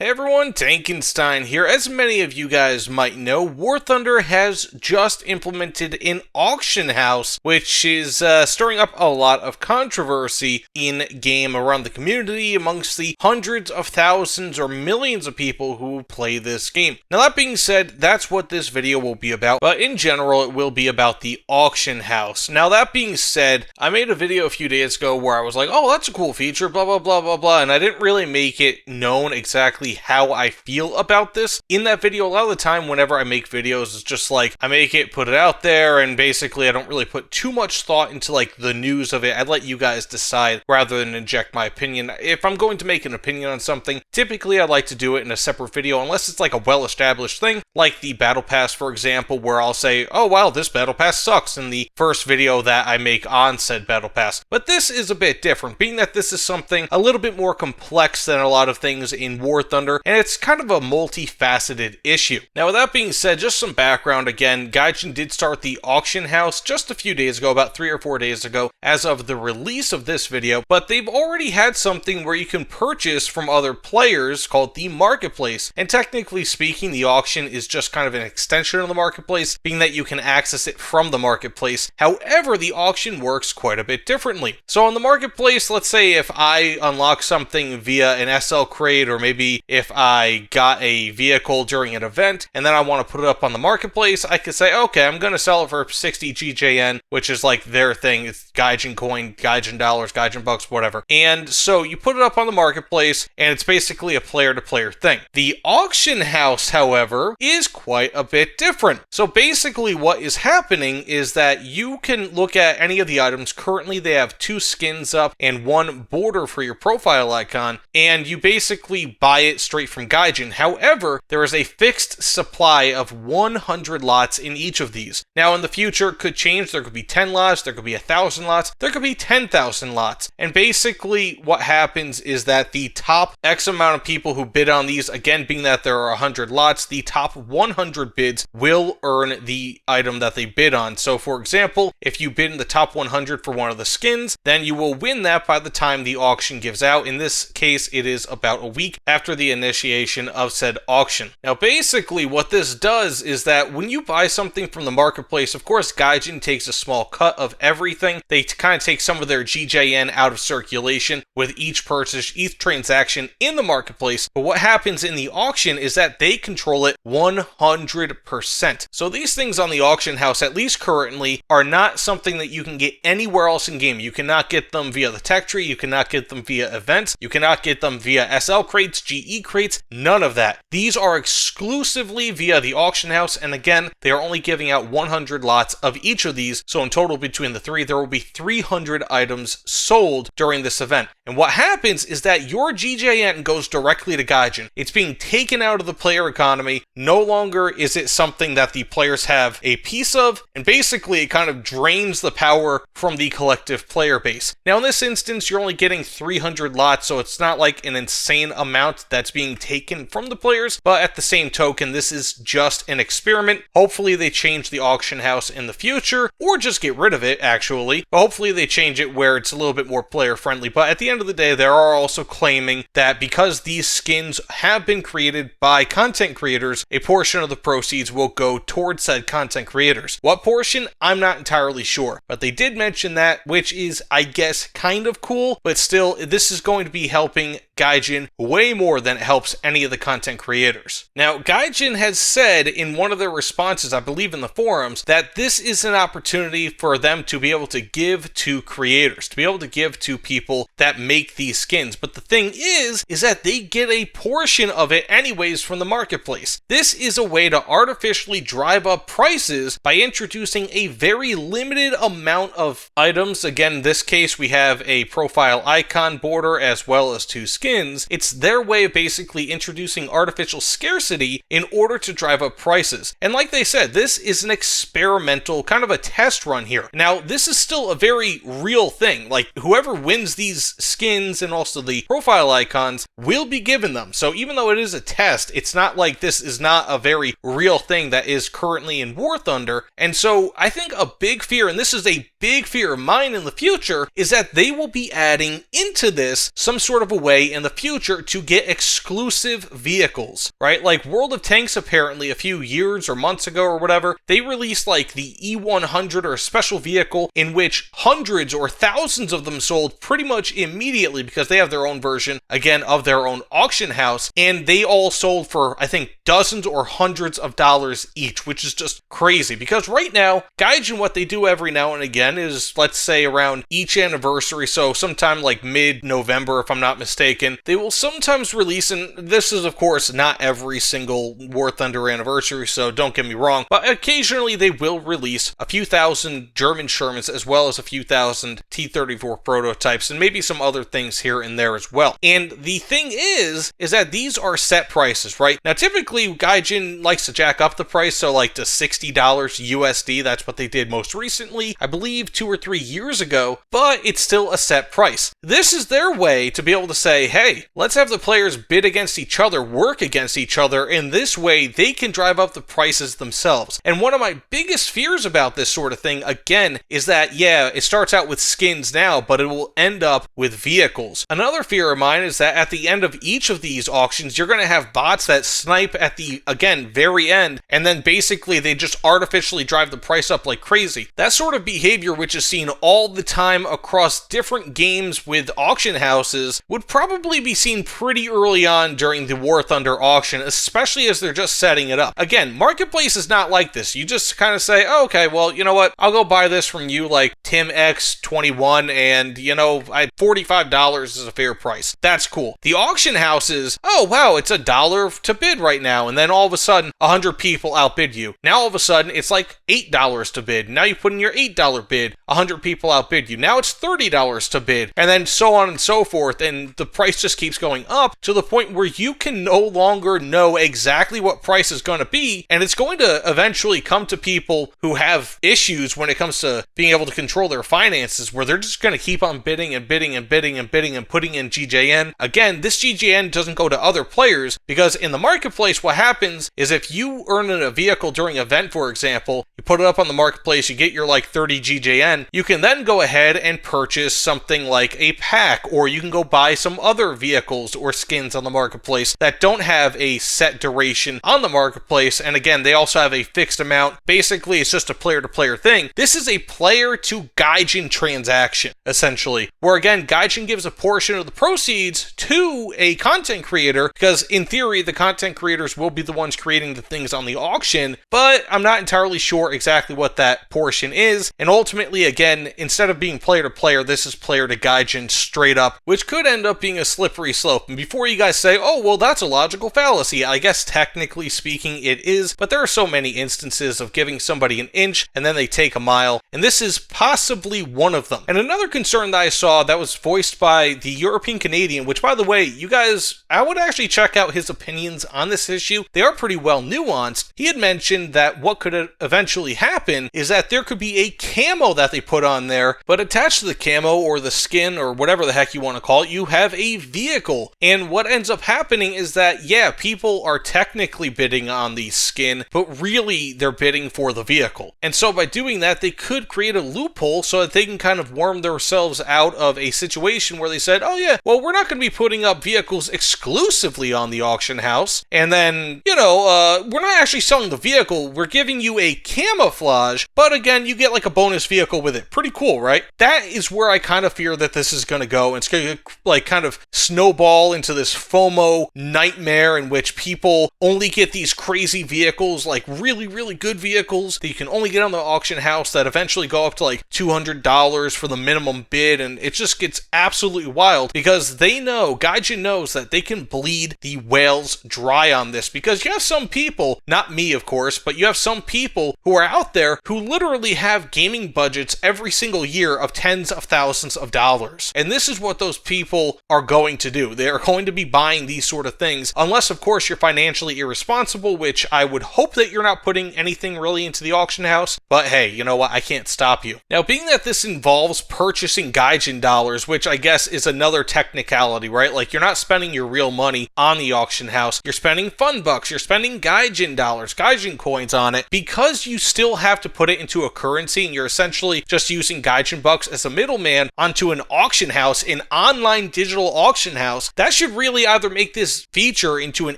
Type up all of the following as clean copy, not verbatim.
Hey everyone, Tankenstein here. As many of you guys might know, War Thunder has just implemented an auction house, which is stirring up a lot of controversy in-game around the community amongst the hundreds of thousands or millions of people who play this game. Now that being said, that's what this video will be about, but in general it will be about the auction house. Now that being said, I made a video a few days ago where I was like, oh, that's a cool feature, blah blah blah blah blah, and I didn't really make it known exactly how I feel about this. In that video, a lot of the time whenever I make videos, it's just like, I make it, put it out there, and basically I don't really put too much thought into like the news of it. I let you guys decide rather than inject my opinion. If I'm going to make an opinion on something, typically I like to do it in a separate video, unless it's like a well-established thing, like the Battle Pass, for example, where I'll say, oh wow, this Battle Pass sucks in the first video that I make on said Battle Pass. But this is a bit different, being that this is something a little bit more complex than a lot of things in War Thunder, and it's kind of a multifaceted issue. Now with that being said, just some background again, Gaijin did start the auction house just a few days ago, about 3 or 4 days ago, as of the release of this video, but they've already had something where you can purchase from other players called the marketplace, and technically speaking, the auction is just kind of an extension of the marketplace, being that you can access it from the marketplace. However, the auction works quite a bit differently. So on the marketplace, let's say if I unlock something via an SL crate, or maybe if I got a vehicle during an event and then I want to put it up on the marketplace, I could say, okay, I'm going to sell it for 60 GJN, which is like their thing. It's Gaijin coin, Gaijin dollars, Gaijin bucks, whatever. And so you put it up on the marketplace and it's basically a player-to-player thing. The auction house, however, is quite a bit different. So basically what is happening is that you can look at any of the items. Currently they have 2 skins up and 1 border for your profile icon, and you basically buy it straight from Gaijin. However, there is a fixed supply of 100 lots in each of these. Now in the future it could change. There could be 10 lots, there could be 1,000 lots, there could be 10,000 lots. And basically what happens is that the top X amount of people who bid on these, again being that there are 100 lots, the top 100 bids will earn the item that they bid on. So for example, if you bid in the top 100 for one of the skins, then you will win that by the time the auction gives out. In this case, it is about a week after the initiation of said auction. Now basically what this does is that when you buy something from the marketplace, of course Gaijin takes a small cut of everything. They kind of take some of their GJN out of circulation with each purchase, each transaction in the marketplace. But what happens in the auction is that they control it 100%. So these things on the auction house, at least currently, are not something that you can get anywhere else in game. You cannot get them via the tech tree, you cannot get them via events, you cannot get them via SL crates, GE crates, none of that. These are exclusively via the auction house, and again, they are only giving out 100 lots of each of these, so in total between the 3, there will be 300 items sold during this event. And what happens is that your GJN goes directly to Gaijin. It's being taken out of the player economy. No longer is it something that the players have a piece of, and basically it kind of drains the power from the collective player base. Now in this instance, you're only getting 300 lots, so it's not like an insane amount that's being taken from the players, but at the same token, this is just an experiment. Hopefully they change the auction house in the future, or just get rid of it actually, but hopefully they change it where it's a little bit more player friendly. But at the end of the day, they are also claiming that because these skins have been created by content creators, a portion of the proceeds will go towards said content creators. What portion? I'm not entirely sure, but they did mention that, which is, I guess, kind of cool, but still, this is going to be helping Gaijin way more than it helps any of the content creators. Now, Gaijin has said in one of their responses, I believe in the forums, that this is an opportunity for them to be able to give to creators, to be able to give to people that make these skins. But the thing is that they get a portion of it anyways from the marketplace. This is a way to artificially drive up prices by introducing a very limited amount of items. Again, in this case, we have a profile icon border as well as 2 skins. It's their way of basically introducing artificial scarcity in order to drive up prices. And like they said, this is an experimental kind of a test run here. Now, this is still a very real thing. Like, whoever wins these skins and also the profile icons will be given them. So even though it is a test, it's not like this is not a very real thing that is currently in War Thunder. And so I think a big fear, and this is a big fear of mine in the future, is that they will be adding into this some sort of a way in the future to get exclusive vehicles, right? Like World of Tanks, apparently a few years or months ago or whatever, they released like the E100 or a special vehicle in which hundreds or thousands of them sold pretty much immediately because they have their own version, again, of their own auction house, and they all sold for, I think, dozens or hundreds of dollars each, which is just crazy because right now, Gaijin, what they do every now and again is, let's say around each anniversary, so sometime like mid-November if I'm not mistaken, they will sometimes release, and this is of course not every single War Thunder anniversary, so don't get me wrong, but occasionally they will release a few thousand German Shermans as well as a few thousand T-34 prototypes and maybe some other things here and there as well. And the thing is that these are set prices, right? Now typically Gaijin likes to jack up the price, so like to $60 USD, that's what they did most recently, I believe 2 or 3 years ago, but it's still a set price. This is their way to be able to say, hey, let's have the players bid against each other, work against each other, and this way they can drive up the prices themselves. And one of my biggest fears about this sort of thing, again, is that, yeah, it starts out with skins now, but it will end up with vehicles. Another fear of mine is that at the end of each of these auctions, you're going to have bots that snipe at the, again, very end, and then basically they just artificially drive the price up like crazy. That sort of behavior, which is seen all the time across different games with auction houses, would probably be seen pretty early on during the War Thunder auction, especially as they're just setting it up. Again, Marketplace is not like this. You just kind of say, oh, okay, well, you know what? I'll go buy this from you, like Tim X21, and, you know, $45 is a fair price. That's cool. The auction house is, oh, wow, it's $1 to bid right now, and then all of a sudden, 100 people outbid you. Now all of a sudden, it's like $8 to bid. Now you put in your $8 bid, 100 people outbid you. Now it's $30 to bid, and then so on and so forth, and the price just keeps going up to the point where you can no longer know exactly what price is going to be, and it's going to eventually come to people who have issues when it comes to being able to control their finances, where they're just going to keep on bidding and bidding and bidding and bidding and putting in GJN. Again, this GJN doesn't go to other players, because in the marketplace, what happens is if you earn a vehicle during an event, for example, you put it up on the marketplace, you get your like 30 GJN, you can then go ahead and purchase something like a pack, or you can go buy some other vehicles or skins on the marketplace that don't have a set duration on the marketplace, and again, they also have a fixed amount. Basically, it's just a player-to-player thing. This is a player-to-Gaijin transaction, essentially, where again, Gaijin gives a portion of the proceeds to a content creator, because in theory, the content creators will be the ones creating the things on the auction, but I'm not entirely sure exactly what that portion is, and ultimately, again, instead of being player-to-player, this is player-to-Gaijin straight up, which could end up being a slippery slope. And before you guys say, oh, well, that's a logical fallacy, I guess technically speaking it is, but there are so many instances of giving somebody an inch and then they take a mile, and this is possibly one of them. And another concern that I saw that was voiced by the European Canadian, which by the way, you guys, I would actually check out his opinions on this issue. They are pretty well nuanced. He had mentioned that what could eventually happen is that there could be a camo that they put on there, but attached to the camo or the skin or whatever the heck you want to call it, you have a vehicle. And what ends up happening is that, yeah, people are technically bidding on the skin, but really they're bidding for the vehicle. And so by doing that, they could create a loophole so that they can kind of worm themselves out of a situation where they said, oh yeah, well, we're not going to be putting up vehicles exclusively on the auction house, and then, you know, we're not actually selling the vehicle, we're giving you a camouflage, but again, you get like a bonus vehicle with it. Pretty cool, right? That is where I kind of fear that this is going to go. It's going to like kind of snowball into this FOMO nightmare in which people only get these crazy vehicles, like really, really good vehicles that you can only get on the auction house that eventually go up to like $200 for the minimum bid, and it just gets absolutely wild because they know, Gaijin knows that they can bleed the whales dry on this, because you have some people, not me of course, but you have some people who are out there who literally have gaming budgets every single year of tens of thousands of dollars. And this is what those people are going to do. They are going to be buying these sort of things, unless of course you're financially irresponsible, which I would hope that you're not putting anything really into the auction house, but hey, you know what, I can't stop you. Now, being that this involves purchasing Gaijin dollars, which I guess is another technicality, right? Like, you're not spending your real money on the auction house, you're spending fun bucks, you're spending Gaijin dollars, Gaijin coins on it, because you still have to put it into a currency and you're essentially just using Gaijin bucks as a middleman onto an auction house, an online digital auction house. That should really either make this feature into an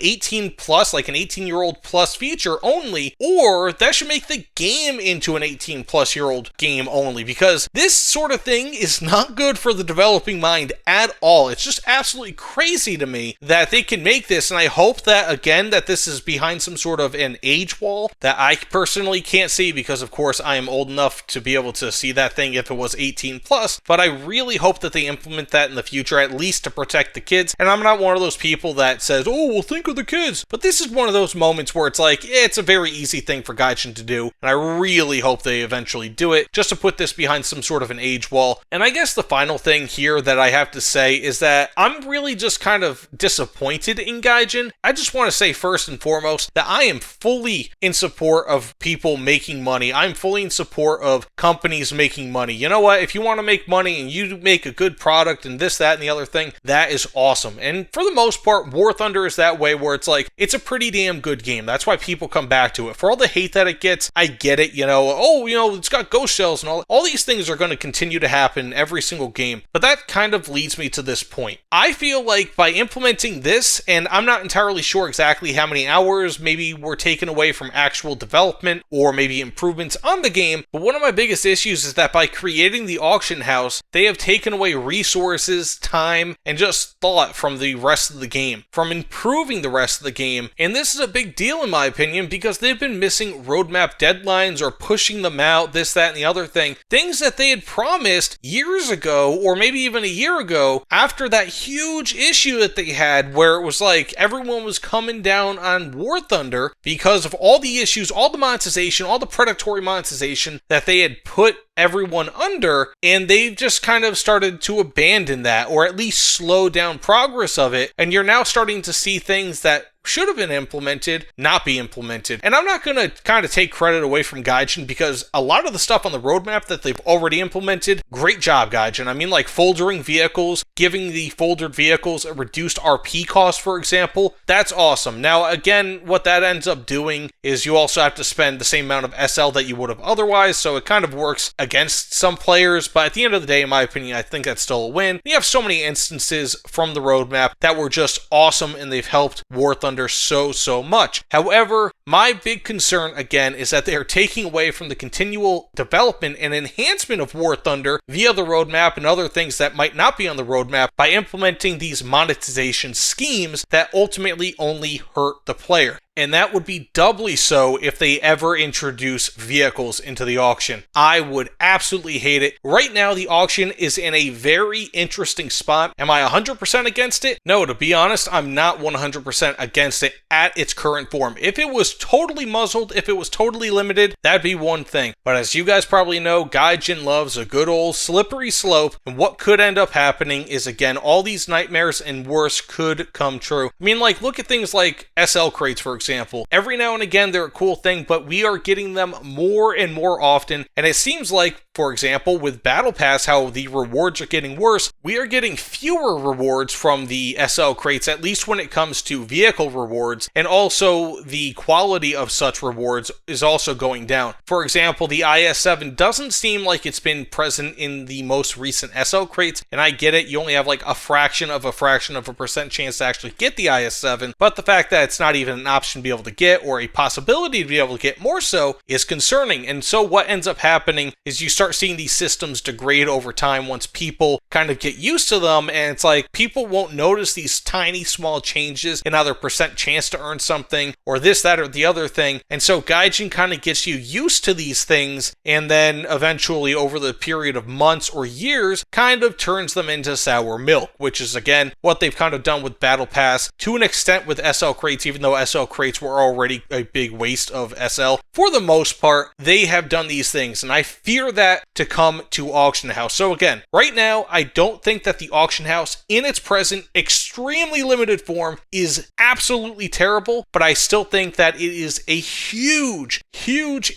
18 plus, like an 18-year-old plus feature only, or that should make the game into an 18 plus year old game only, because this sort of thing is not good for the developing mind at all. It's just absolutely crazy to me that they can make this, and I hope that, again, that this is behind some sort of an age wall that I personally can't see, because of course I am old enough to be able to see that thing if it was 18 plus, but I really hope that they implement that in the future, at least to protect the kids. And I'm not one of those people that says, oh, well, think of the kids, but this is one of those moments where it's like, it's a very easy thing for Gaijin to do, and I really hope they eventually do it, just to put this behind some sort of an age wall. And I guess the final thing here that I have to say is that I'm really just kind of disappointed in Gaijin. I just want to say first and foremost that I am fully in support of people making money. I'm fully in support of companies making money. You know what? If you want to make money and you make a good product and this, that, and the other thing, that is awesome. And for the most part, War Thunder is that way, where it's like, it's a pretty damn good game. That's why people come back to it. For all the hate that it gets, I get it, it's got ghost shells and all these things are going to continue to happen every single game. But that kind of leads me to this point. I feel like by implementing this, and I'm not entirely sure exactly how many hours maybe were taken away from actual development or maybe improvements on the game, but one of my biggest issues is that by creating the auction house, they have taken away resources, time, and just thought from the rest of the game, from improving the rest of the game. And this is a big deal in my opinion, because they've been missing roadmap deadlines or pushing them out, this, that, and the other thing. Things that they had promised years ago, or maybe even a year ago, after that huge issue that they had where it was like everyone was coming down on War Thunder because of all the issues, all the monetization, all the predatory monetization that they had put everyone under, and they've just kind of started to abandon that, or at least slow down progress of it, and you're now starting to see things that should have been implemented not be implemented. And I'm not going to kind of take credit away from Gaijin, because a lot of the stuff on the roadmap that they've already implemented, great job, Gaijin. I mean, like foldering vehicles, giving the foldered vehicles a reduced RP cost, for example, that's awesome. Now, again, what that ends up doing is you also have to spend the same amount of SL that you would have otherwise, so it kind of works against some players, but at the end of the day, in my opinion, I think that's still a win. You have so many instances from the roadmap that were just awesome, and they've helped War Thunder so much. However, my big concern, again, is that they are taking away from the continual development and enhancement of War Thunder via the roadmap and other things that might not be on the roadmap by implementing these monetization schemes that ultimately only hurt the player. And that would be doubly so if they ever introduce vehicles into the auction. I would absolutely hate it. Right now, the auction is in a very interesting spot. Am I 100% against it? No, to be honest, I'm not 100% against it at its current form. If it was totally muzzled, if it was totally limited, that'd be one thing. But as you guys probably know, Gaijin loves a good old slippery slope, and what could end up happening is, again, all these nightmares and worse could come true. I mean, like, look at things like SL crates, for example. Every now and again, they're a cool thing, but we are getting them more and more often, and it seems like, for example, with Battle Pass, how the rewards are getting worse, we are getting fewer rewards from the SL crates, at least when it comes to vehicle rewards, and also the quality of such rewards is also going down. For example, the IS-7 doesn't seem like it's been present in the most recent SL crates, and I get it, you only have like a fraction of a percent chance to actually get the IS-7, but the fact that it's not even an option to be able to get, or a possibility to be able to get more so, is concerning. And so what ends up happening is you start seeing these systems degrade over time once people kind of get used to them, and it's like people won't notice these tiny small changes in either percent chance to earn something or this, that, or the other thing. And so Gaijin kind of gets you used to these things, and then eventually over the period of months or years kind of turns them into sour milk, which is again what they've kind of done with Battle Pass to an extent with SL crates, even though SL crates were already a big waste of SL. For the most part, they have done these things, and I fear that to come to Auction House. So again, right now, I don't think that the Auction House in its present extremely limited form is absolutely terrible, but I still think that it is a huge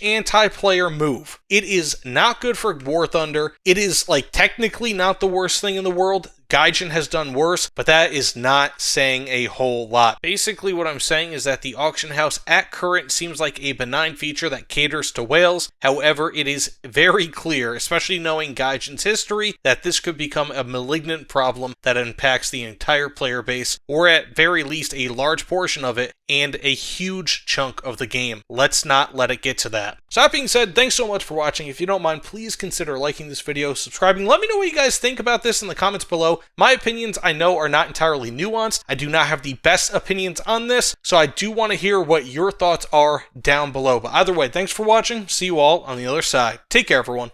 anti-player move. It is not good for War Thunder. It is like technically not the worst thing in the world. Gaijin has done worse, but that is not saying a whole lot. Basically, what I'm saying is that the auction house at current seems like a benign feature that caters to whales. However, it is very clear, especially knowing Gaijin's history, that this could become a malignant problem that impacts the entire player base, or at very least a large portion of it, and a huge chunk of the game. Let's not let it get to that. So that being said, thanks so much for watching. If you don't mind, please consider liking this video, subscribing. Let me know what you guys think about this in the comments below. My opinions, I know, are not entirely nuanced. I do not have the best opinions on this, so I do want to hear what your thoughts are down below. But either way, thanks for watching. See you all on the other side. Take care, everyone.